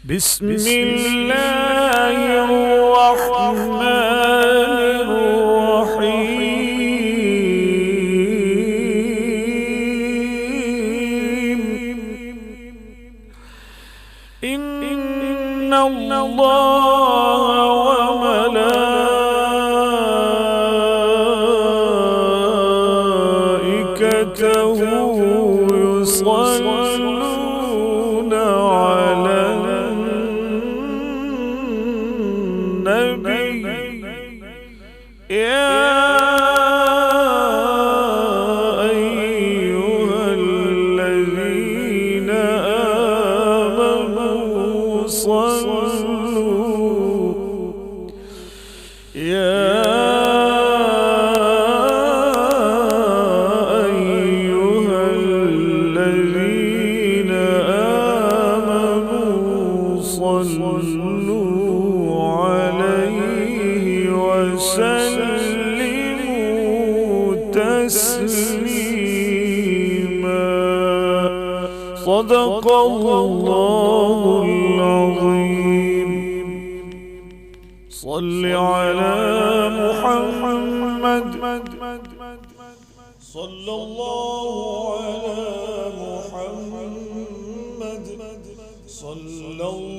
بسم الله الرحمن الرحيم. إن الله وملائكته يصلون على النبي يا أيها الذين آمنوا صلوا يا أيها الذين آمنوا صلوا عليه وسلموا تسليما. صدق الله العظيم. صل على محمد صلى الله على محمد صلى الله